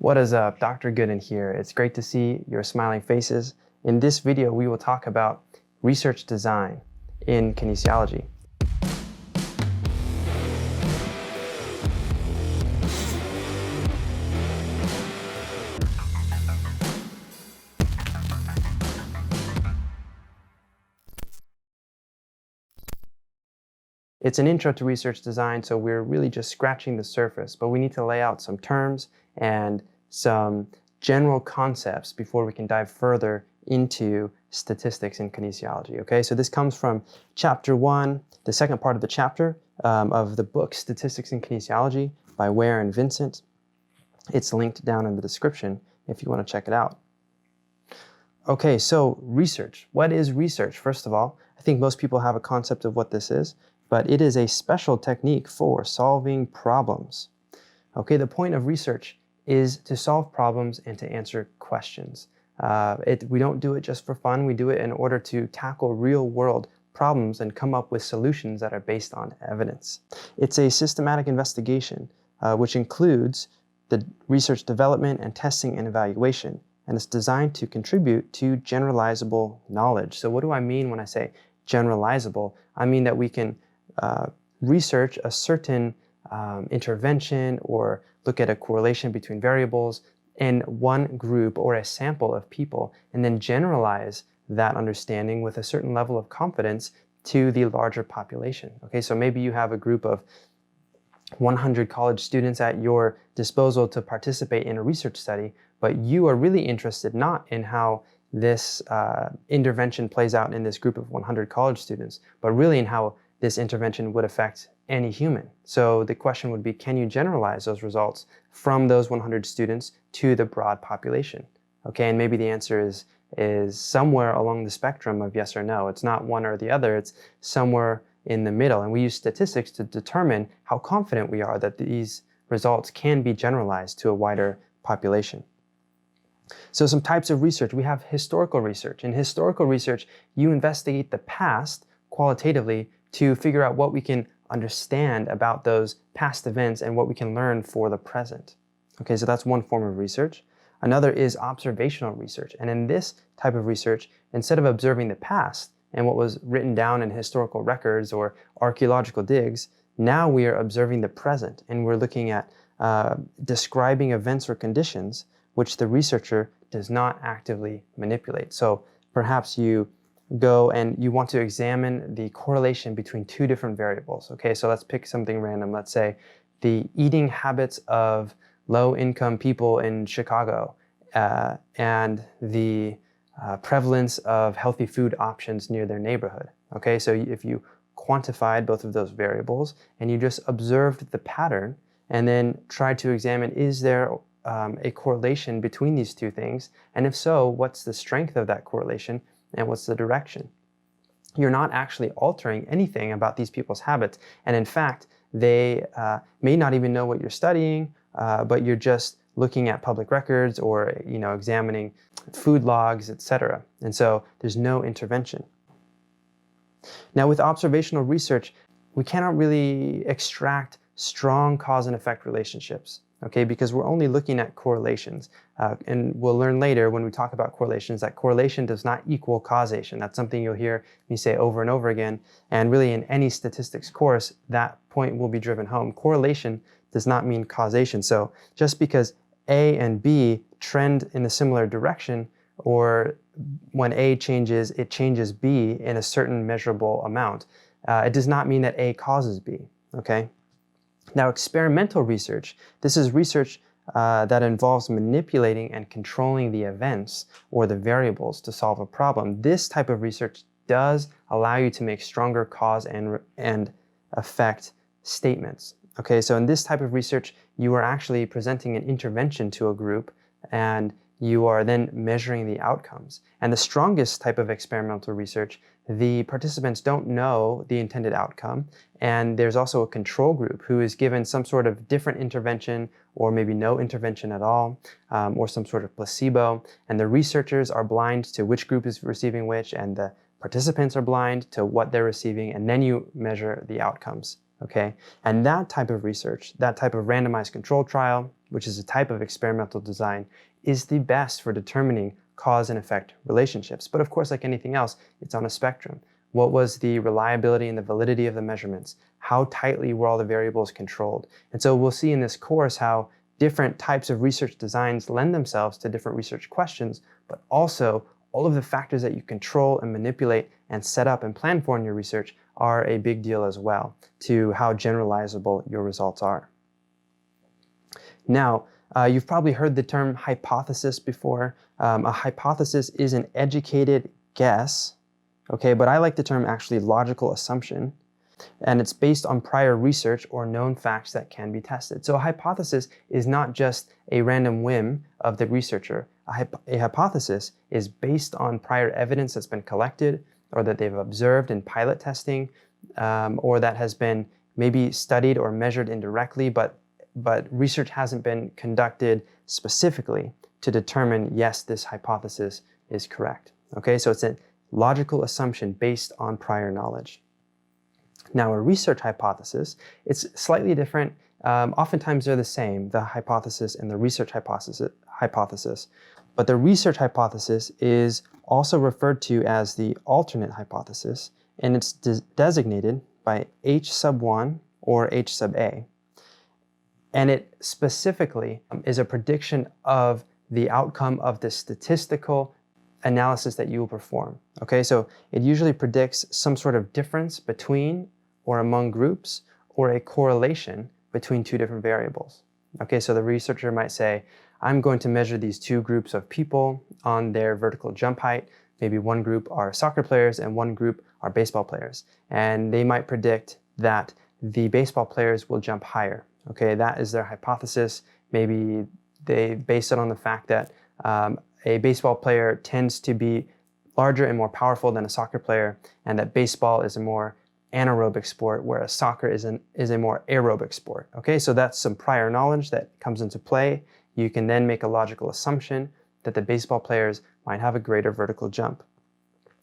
What is up? Dr. Goodin here. It's great to see your smiling faces. In this video, we will talk about research design in kinesiology. It's an intro to research design, so we're really just scratching the surface, but we need to lay out some terms and some general concepts before we can dive further into statistics in kinesiology. Okay, so this comes from chapter 1, the second part of the chapter of the book Statistics in Kinesiology by Weir and Vincent. It's linked down in the description if you want to check it out. Okay, so research. What is research? First of all, I think most people have a concept of what this is, but it is a special technique for solving problems. Okay, the point of research is to solve problems and to answer questions. We don't do it just for fun. We do it in order to tackle real-world problems and come up with solutions that are based on evidence. It's a systematic investigation, which includes the research development and testing and evaluation, and it's designed to contribute to generalizable knowledge. So what do I mean when I say generalizable? I mean that we can research a certain intervention or look at a correlation between variables in one group or a sample of people and then generalize that understanding with a certain level of confidence to the larger population. Okay, so maybe you have a group of 100 college students at your disposal to participate in a research study, but you are really interested not in how this intervention plays out in this group of 100 college students, but really in how this intervention would affect any human. So the question would be, can you generalize those results from those 100 students to the broad population? Okay, and maybe the answer is somewhere along the spectrum of yes or no. It's not one or the other, it's somewhere in the middle. And we use statistics to determine how confident we are that these results can be generalized to a wider population. So some types of research. We have historical research. In historical research, you investigate the past qualitatively to figure out what we can understand about those past events and what we can learn for the present. Okay, so that's one form of research. Another is observational research. And in this type of research, instead of observing the past and what was written down in historical records or archaeological digs, now we are observing the present and we're looking at describing events or conditions which the researcher does not actively manipulate. So perhaps you go and you want to examine the correlation between two different variables. Okay, so let's pick something random. Let's say the eating habits of low-income people in Chicago and the prevalence of healthy food options near their neighborhood. Okay, so if you quantified both of those variables and you just observed the pattern and then tried to examine, is there a correlation between these two things? And if so, what's the strength of that correlation and what's the direction? You're not actually altering anything about these people's habits. And in fact, they may not even know what you're studying, but you're just looking at public records or examining food logs, etc. And so there's no intervention. Now with observational research, we cannot really extract strong cause and effect relationships. Okay, because we're only looking at correlations. And we'll learn later when we talk about correlations that correlation does not equal causation. That's something you'll hear me say over and over again. And really in any statistics course, that point will be driven home. Correlation does not mean causation. So just because A and B trend in a similar direction, or when A changes, it changes B in a certain measurable amount, it does not mean that A causes B, okay? Now, experimental research, this is research that involves manipulating and controlling the events or the variables to solve a problem. This type of research does allow you to make stronger cause and effect statements. Okay, so in this type of research, you are actually presenting an intervention to a group and you are then measuring the outcomes. And the strongest type of experimental research, the participants don't know the intended outcome, and there's also a control group who is given some sort of different intervention or maybe no intervention at all, or some sort of placebo, and the researchers are blind to which group is receiving which, and the participants are blind to what they're receiving, and then you measure the outcomes. Okay, and that type of research, that type of randomized control trial, which is a type of experimental design, is the best for determining cause and effect relationships. But of course, like anything else, it's on a spectrum. What was the reliability and the validity of the measurements? How tightly were all the variables controlled? And so we'll see in this course how different types of research designs lend themselves to different research questions, but also all of the factors that you control and manipulate and set up and plan for in your research are a big deal as well to how generalizable your results are. Now, you've probably heard the term hypothesis before. A hypothesis is an educated guess, okay, but I like the term actually logical assumption, and it's based on prior research or known facts that can be tested. So a hypothesis is not just a random whim of the researcher. A hypothesis is based on prior evidence that's been collected or that they've observed in pilot testing, or that has been maybe studied or measured indirectly, but research hasn't been conducted specifically to determine, yes, this hypothesis is correct. Okay, so it's a logical assumption based on prior knowledge. Now, a research hypothesis, it's slightly different. Oftentimes they're the same, the hypothesis and the research hypothesis. But the research hypothesis is also referred to as the alternate hypothesis, and it's designated by H sub 1 or H sub A. And it specifically is a prediction of the outcome of the statistical analysis that you will perform. Okay, so it usually predicts some sort of difference between or among groups, or a correlation between two different variables. Okay, so the researcher might say, I'm going to measure these two groups of people on their vertical jump height. Maybe one group are soccer players and one group are baseball players. And they might predict that the baseball players will jump higher. Okay, that is their hypothesis. Maybe they base it on the fact that a baseball player tends to be larger and more powerful than a soccer player, and that baseball is a more anaerobic sport, whereas soccer is a more aerobic sport. Okay, so that's some prior knowledge that comes into play. You can then make a logical assumption that the baseball players might have a greater vertical jump.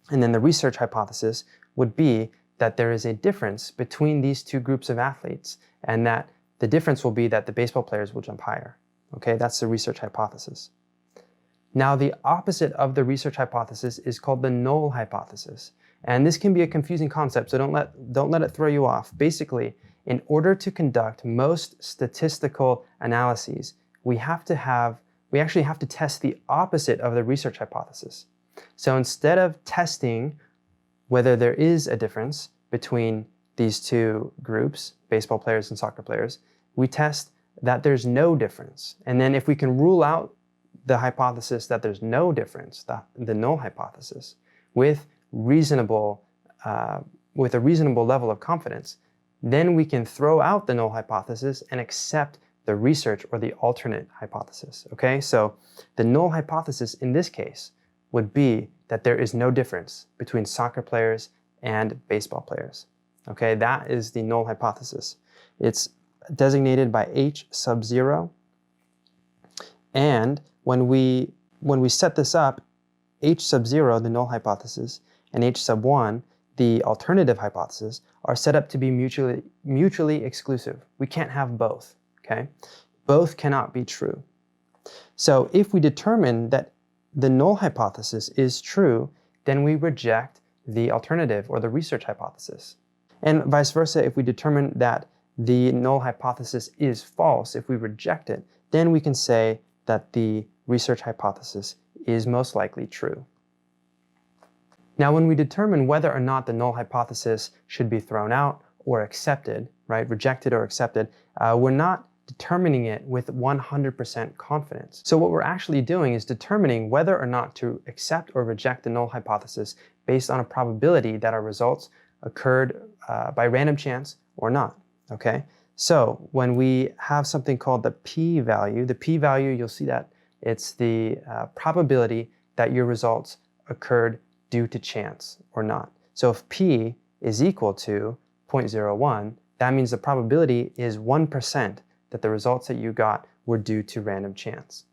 And then the research hypothesis would be that there is a difference between these two groups of athletes, and that the difference will be that the baseball players will jump higher. Okay, that's the research hypothesis. Now, the opposite of the research hypothesis is called the null hypothesis. And this can be a confusing concept, so don't let it throw you off. Basically, in order to conduct most statistical analyses, we actually have to test the opposite of the research hypothesis. So instead of testing whether there is a difference between these two groups, baseball players and soccer players, we test that there's no difference. And then if we can rule out the hypothesis that there's no difference, the null hypothesis, with a reasonable level of confidence, then we can throw out the null hypothesis and accept the research or the alternate hypothesis. Okay, so the null hypothesis in this case would be that there is no difference between soccer players and baseball players. Okay, that is the null hypothesis. It's designated by H sub 0. And when we set this up, H sub 0, the null hypothesis, and H sub 1, the alternative hypothesis, are set up to be mutually exclusive. We can't have both, okay? Both cannot be true. So if we determine that the null hypothesis is true, then we reject the alternative or the research hypothesis. And vice versa, if we determine that the null hypothesis is false, if we reject it, then we can say that the research hypothesis is most likely true. Now, when we determine whether or not the null hypothesis should be thrown out or accepted, right, rejected or accepted, we're not determining it with 100% confidence. So what we're actually doing is determining whether or not to accept or reject the null hypothesis based on a probability that our results occurred by random chance or not, okay? So when we have something called the p-value, you'll see that it's the probability that your results occurred due to chance or not. So if p is equal to 0.01, that means the probability is 1% that the results that you got were due to random chance.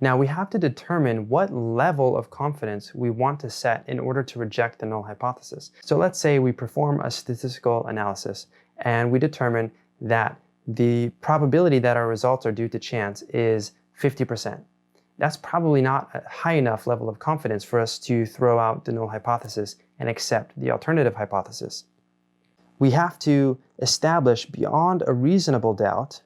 Now we have to determine what level of confidence we want to set in order to reject the null hypothesis. So let's say we perform a statistical analysis and we determine that the probability that our results are due to chance is 50%. That's probably not a high enough level of confidence for us to throw out the null hypothesis and accept the alternative hypothesis. We have to establish beyond a reasonable doubt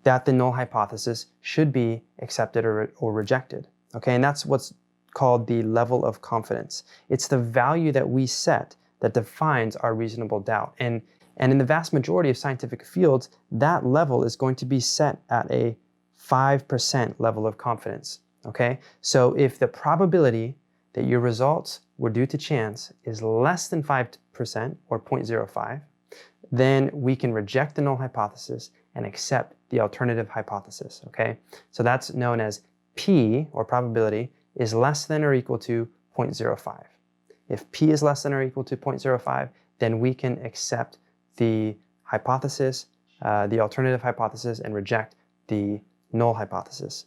that the null hypothesis should be accepted or rejected. Okay, and that's what's called the level of confidence. It's the value that we set that defines our reasonable doubt. And in the vast majority of scientific fields, that level is going to be set at a 5% level of confidence. Okay, so if the probability that your results were due to chance is less than 5% or 0.05, then we can reject the null hypothesis and accept the alternative hypothesis. Okay, so that's known as P, or probability, is less than or equal to 0.05. If P is less than or equal to 0.05, then we can accept the hypothesis, the alternative hypothesis, and reject the null hypothesis.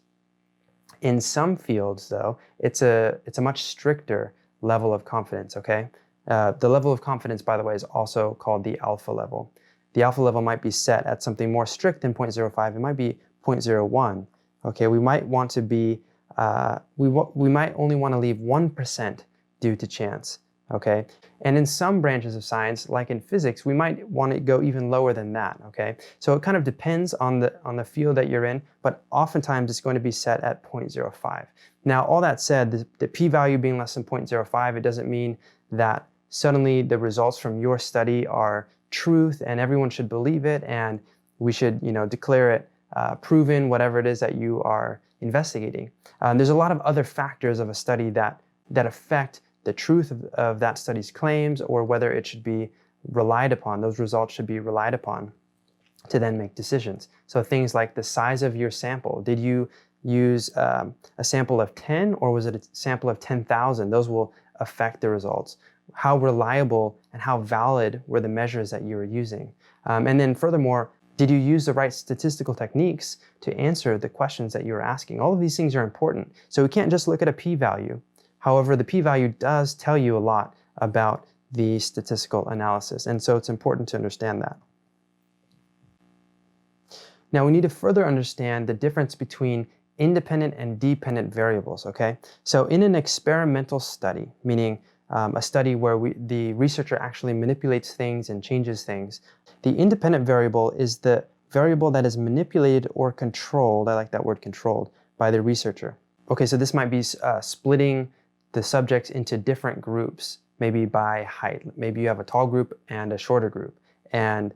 In some fields, though, it's a much stricter level of confidence, okay? The level of confidence, by the way, is also called the alpha level. The alpha level might be set at something more strict than 0.05. It might be 0.01. Okay, we might want to be, we might only want to leave 1% due to chance. Okay, and in some branches of science, like in physics, we might want to go even lower than that. Okay, so it kind of depends on the field that you're in, but oftentimes it's going to be set at 0.05. Now, all that said, the p-value being less than 0.05, it doesn't mean that suddenly the results from your study are truth and everyone should believe it and we should, declare it proven, whatever it is that you are investigating. There's a lot of other factors of a study that affect the truth of that study's claims, or whether it should be relied upon. Those results should be relied upon to then make decisions. So things like the size of your sample. Did you use a sample of 10 or was it a sample of 10,000? Those will affect the results. How reliable and how valid were the measures that you were using? And then furthermore, did you use the right statistical techniques to answer the questions that you were asking? All of these things are important. So we can't just look at a p-value. However, the p-value does tell you a lot about the statistical analysis, and so it's important to understand that. Now, we need to further understand the difference between independent and dependent variables, okay? So in an experimental study, meaning a study where the researcher actually manipulates things and changes things, the independent variable is the variable that is manipulated or controlled, I like that word controlled, by the researcher. Okay, so this might be splitting the subjects into different groups, maybe by height. Maybe you have a tall group and a shorter group. And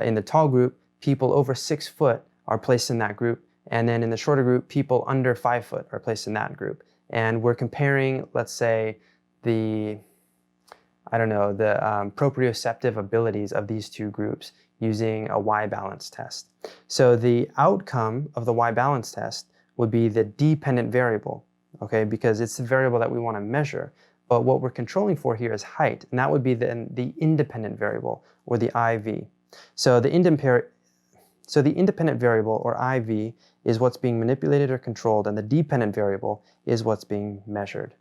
in the tall group, people over 6 foot are placed in that group. And then in the shorter group, people under 5 foot are placed in that group. And we're comparing, let's say, the proprioceptive abilities of these two groups using a Y-balance test. So the outcome of the Y-balance test would be the dependent variable, okay, because it's the variable that we want to measure. But what we're controlling for here is height, and that would be the independent variable, or the IV. So the independent variable, or IV, is what's being manipulated or controlled, and the dependent variable is what's being measured.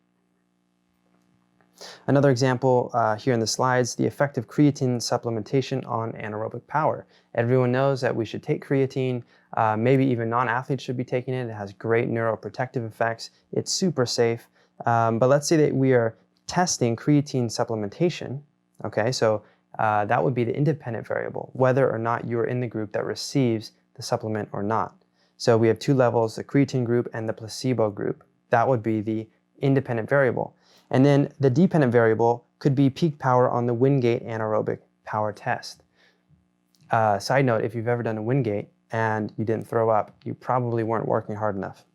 Another example here in the slides, the effect of creatine supplementation on anaerobic power. Everyone knows that we should take creatine. Maybe even non-athletes should be taking it. It has great neuroprotective effects. It's super safe. But let's say that we are testing creatine supplementation. Okay, so that would be the independent variable, whether or not you're in the group that receives the supplement or not. So we have two levels, the creatine group and the placebo group. That would be the independent variable. And then the dependent variable could be peak power on the Wingate anaerobic power test. Side note, if you've ever done a Wingate and you didn't throw up, you probably weren't working hard enough.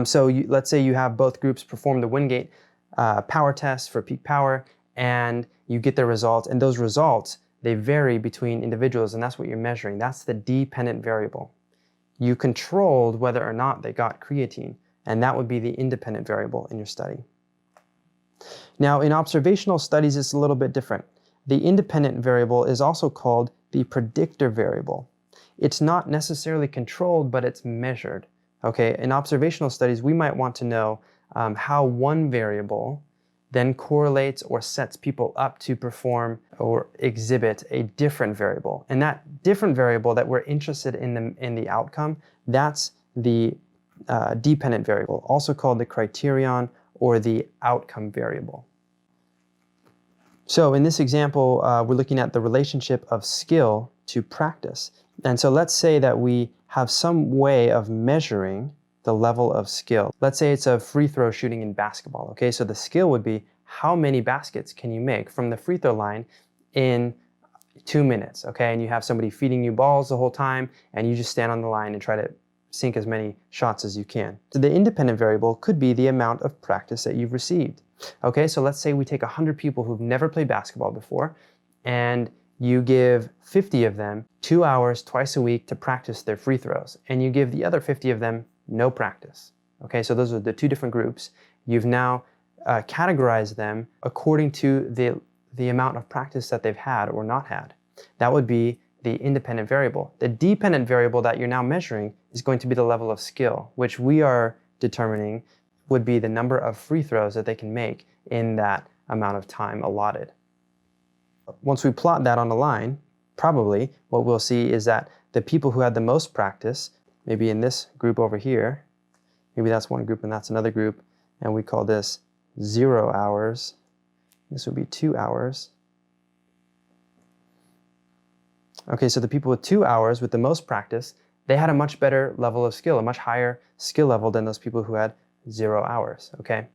So let's say you have both groups perform the Wingate power test for peak power, and you get the results, and those results, they vary between individuals, and that's what you're measuring. That's the dependent variable. You controlled whether or not they got creatine, and that would be the independent variable in your study. Now, in observational studies, it's a little bit different. The independent variable is also called the predictor variable. It's not necessarily controlled, but it's measured. Okay, in observational studies, we might want to know how one variable then correlates or sets people up to perform or exhibit a different variable. And that different variable that we're interested in the outcome, that's the dependent variable, also called the criterion or the outcome variable. So in this example, we're looking at the relationship of skill to practice. And so let's say that we have some way of measuring the level of skill. Let's say it's a free throw shooting in basketball, okay? So the skill would be how many baskets can you make from the free throw line in 2 minutes, okay? And you have somebody feeding you balls the whole time, and you just stand on the line and try to sink as many shots as you can. So the independent variable could be the amount of practice that you've received. Okay, so let's say we take 100 people who've never played basketball before, and you give 50 of them 2 hours twice a week to practice their free throws, and you give the other 50 of them no practice. Okay, so those are the two different groups. You've now categorized them according to the amount of practice that they've had or not had. That would be the independent variable. The dependent variable that you're now measuring is going to be the level of skill, which we are determining would be the number of free throws that they can make in that amount of time allotted. Once we plot that on a line, probably what we'll see is that the people who had the most practice, maybe in this group over here, maybe that's one group and that's another group, and we call this 0 hours. This would be 2 hours. Okay, so the people with 2 hours with the most practice, they had a much better level of skill, a much higher skill level than those people who had 0 hours, okay?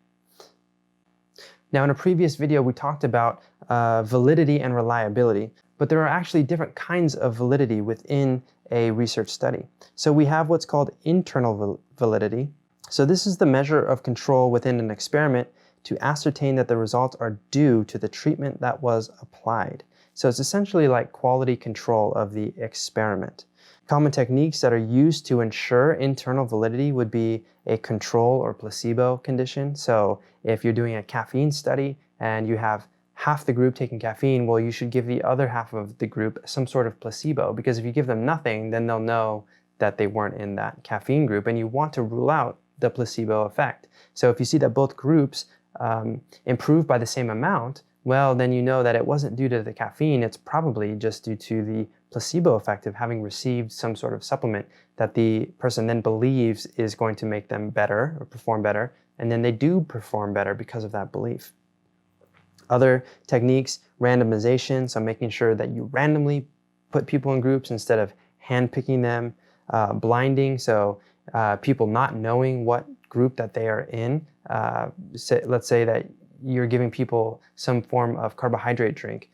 Now, in a previous video, we talked about validity and reliability, but there are actually different kinds of validity within a research study. So we have what's called internal validity. So this is the measure of control within an experiment to ascertain that the results are due to the treatment that was applied. So it's essentially like quality control of the experiment. Common techniques that are used to ensure internal validity would be a control or placebo condition. So if you're doing a caffeine study and you have half the group taking caffeine, well, you should give the other half of the group some sort of placebo, because if you give them nothing, then they'll know that they weren't in that caffeine group, and you want to rule out the placebo effect. So if you see that both groups improve by the same amount, well, then you know that it wasn't due to the caffeine, it's probably just due to the placebo effect of having received some sort of supplement that the person then believes is going to make them better or perform better, and then they do perform better because of that belief. Other techniques, randomization, so making sure that you randomly put people in groups instead of handpicking them. Blinding, so people not knowing what group that they are in. Let's say that you're giving people some form of carbohydrate drink,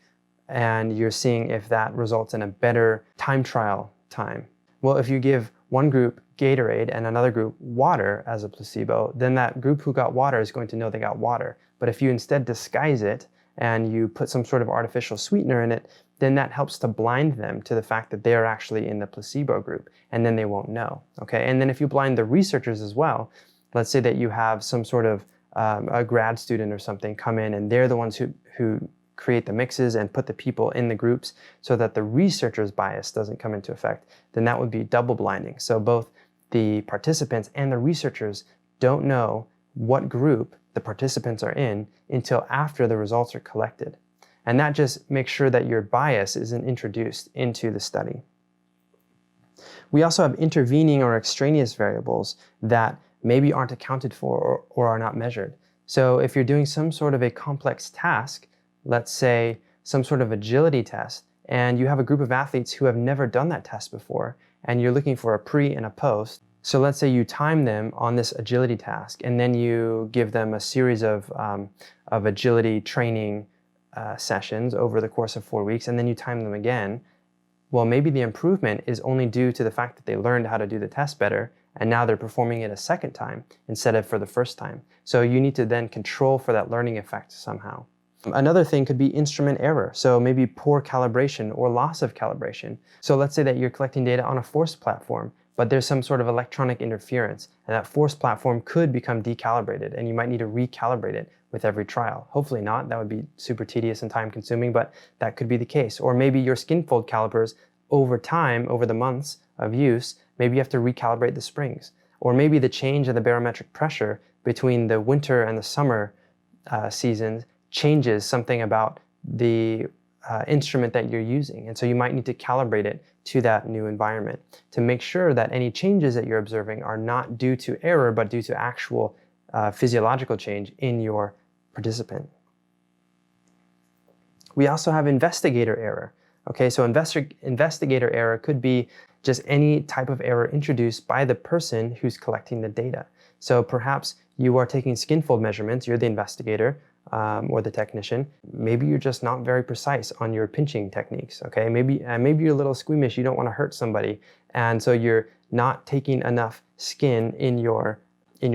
and you're seeing if that results in a better time trial time. Well, if you give one group Gatorade and another group water as a placebo, then that group who got water is going to know they got water. But if you instead disguise it and you put some sort of artificial sweetener in it, then that helps to blind them to the fact that they are actually in the placebo group, and then they won't know, okay? And then if you blind the researchers as well, let's say that you have some sort of a grad student or something come in, and they're the ones who create the mixes and put the people in the groups so that the researcher's bias doesn't come into effect, then that would be double blinding. So both the participants and the researchers don't know what group the participants are in until after the results are collected. And that just makes sure that your bias isn't introduced into the study. We also have intervening or extraneous variables that maybe aren't accounted for or are not measured. So if you're doing some sort of a complex task, let's say some sort of agility test, and you have a group of athletes who have never done that test before, and you're looking for a pre and a post. So let's say you time them on this agility task, and then you give them a series of agility training sessions over the course of 4 weeks, and then you time them again. Well, maybe the improvement is only due to the fact that they learned how to do the test better, and now they're performing it a second time instead of for the first time. So you need to then control for that learning effect somehow. Another thing could be instrument error. So maybe poor calibration or loss of calibration. So let's say that you're collecting data on a forced platform, but there's some sort of electronic interference, and that forced platform could become decalibrated, and you might need to recalibrate it with every trial. Hopefully not, that would be super tedious and time consuming, but that could be the case. Or maybe your skin fold calipers over time, over the months of use, maybe you have to recalibrate the springs. Or maybe the change in the barometric pressure between the winter and the summer seasons changes something about the instrument that you're using. And so you might need to calibrate it to that new environment to make sure that any changes that you're observing are not due to error, but due to actual physiological change in your participant. We also have investigator error. Okay, so investigator error could be just any type of error introduced by the person who's collecting the data. So perhaps you are taking skin fold measurements, you're the investigator or the technician. Maybe you're just not very precise on your pinching techniques, okay? Maybe you're a little squeamish, you don't want to hurt somebody, and so you're not taking enough skin in your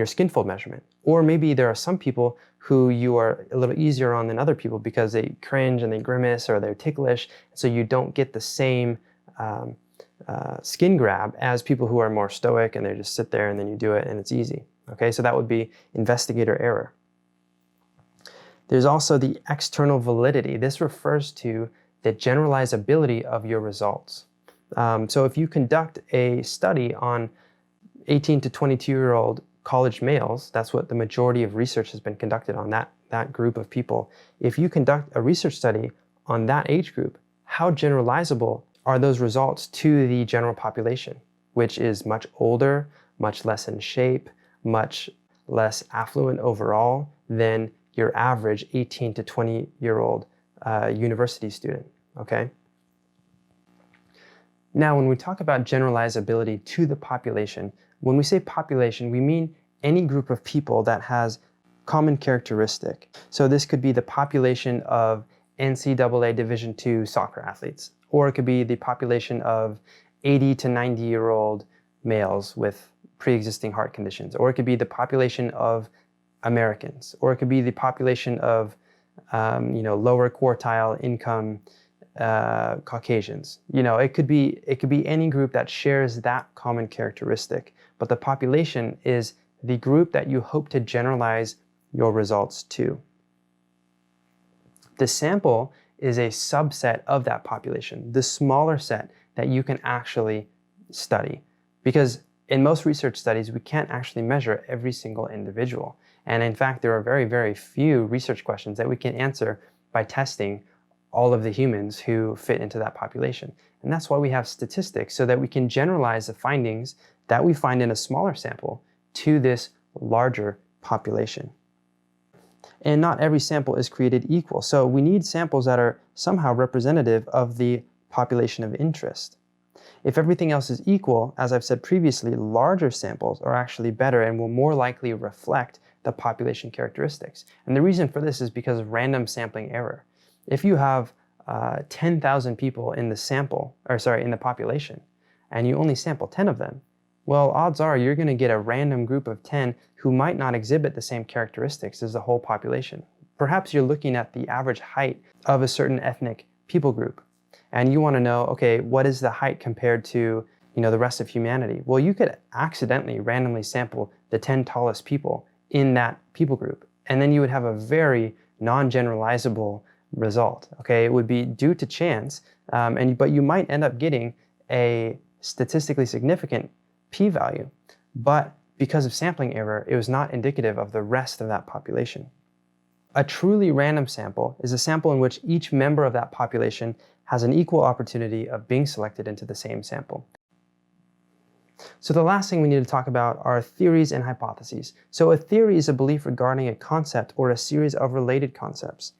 skin fold measurement. Or maybe there are some people who you are a little easier on than other people because they cringe and they grimace or they're ticklish, so you don't get the same skin grab as people who are more stoic and they just sit there and then you do it and it's easy. Okay, so that would be investigator error. There's also the external validity. This refers to the generalizability of your results. So if you conduct a study on 18 to 22-year-old college males, that's what the majority of research has been conducted on, that group of people. If you conduct a research study on that age group, how generalizable are those results to the general population, which is much older, much less in shape, much less affluent overall than your average 18 to 20-year-old university student, okay? Now, when we talk about generalizability to the population, when we say population, we mean any group of people that has common characteristic. So this could be the population of NCAA Division II soccer athletes, or it could be the population of 80 to 90-year-old males with pre-existing heart conditions, or it could be the population of Americans, or it could be the population of lower quartile income Caucasians. It could be any group that shares that common characteristic, but the population is the group that you hope to generalize your results to. The sample is a subset of that population, the smaller set that you can actually study, because in most research studies, we can't actually measure every single individual. And in fact, there are very, very few research questions that we can answer by testing all of the humans who fit into that population. And that's why we have statistics, so that we can generalize the findings that we find in a smaller sample to this larger population. And not every sample is created equal. So we need samples that are somehow representative of the population of interest. If everything else is equal, as I've said previously, larger samples are actually better and will more likely reflect the population characteristics. And the reason for this is because of random sampling error. If you have 10,000 people in the population, and you only sample 10 of them, well, odds are you're going to get a random group of 10 who might not exhibit the same characteristics as the whole population. Perhaps you're looking at the average height of a certain ethnic people group, and you want to know, okay, what is the height compared to the rest of humanity? Well, you could accidentally randomly sample the 10 tallest people in that people group, and then you would have a very non-generalizable result. Okay, it would be due to chance, but you might end up getting a statistically significant p-value, but because of sampling error, it was not indicative of the rest of that population. A truly random sample is a sample in which each member of that population has an equal opportunity of being selected into the same sample. So the last thing we need to talk about are theories and hypotheses. So a theory is a belief regarding a concept or a series of related concepts.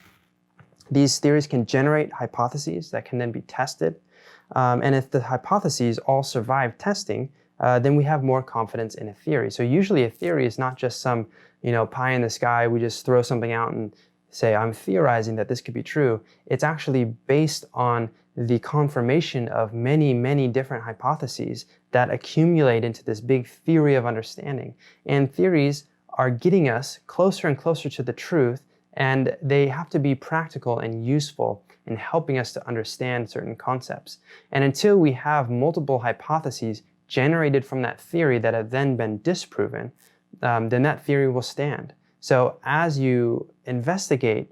These theories can generate hypotheses that can then be tested. And if the hypotheses all survive testing, then we have more confidence in a theory. So usually a theory is not just some, pie in the sky, we just throw something out and say, I'm theorizing that this could be true. It's actually based on the confirmation of many, many different hypotheses that accumulate into this big theory of understanding. And theories are getting us closer and closer to the truth, and they have to be practical and useful in helping us to understand certain concepts. And until we have multiple hypotheses generated from that theory that have then been disproven, then that theory will stand. So as you investigate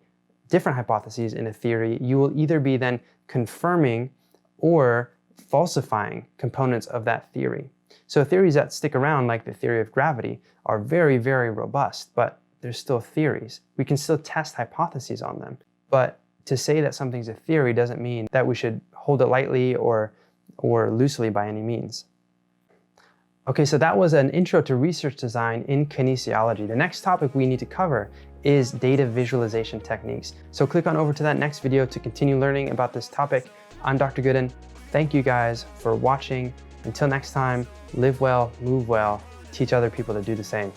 different hypotheses in a theory, you will either be then confirming or falsifying components of that theory. So theories that stick around, like the theory of gravity, are very, very robust, but They're still theories. We can still test hypotheses on them. But to say that something's a theory doesn't mean that we should hold it lightly or loosely by any means. Okay, so that was an intro to research design in kinesiology. The next topic we need to cover is data visualization techniques. So click on over to that next video to continue learning about this topic. I'm Dr. Goodin. Thank you guys for watching. Until next time, live well, move well, teach other people to do the same.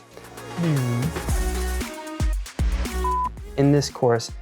In this course,